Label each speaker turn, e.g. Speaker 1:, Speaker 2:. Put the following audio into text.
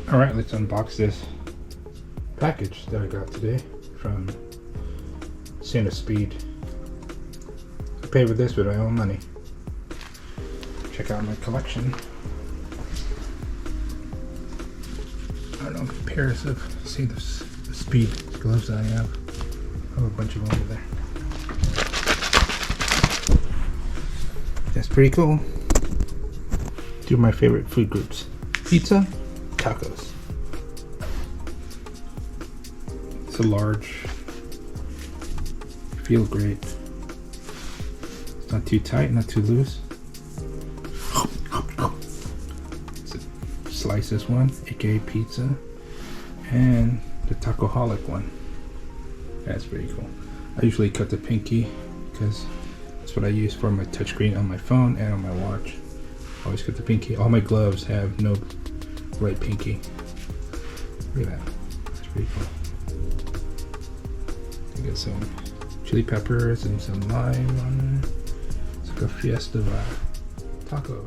Speaker 1: Alright, let's unbox this package that I got today from Santa Speed. I paid for this with my own money. Check out my collection. I don't know, pairs of, see the Speed gloves that I have. I have a bunch of them over there. That's pretty cool. Two of my favorite food groups: pizza, tacos. It's a large. Feel great. It's not too tight, not too loose. It's a slices one, aka pizza, and the Tacoholic one. That's pretty cool. I usually cut the pinky because that's what I use for my touchscreen on my phone and on my watch. Always cut the pinky. All my gloves have no right pinky. Look at that. That's pretty cool. You got some chili peppers and some lime on it. It's like a fiesta vibe. Taco.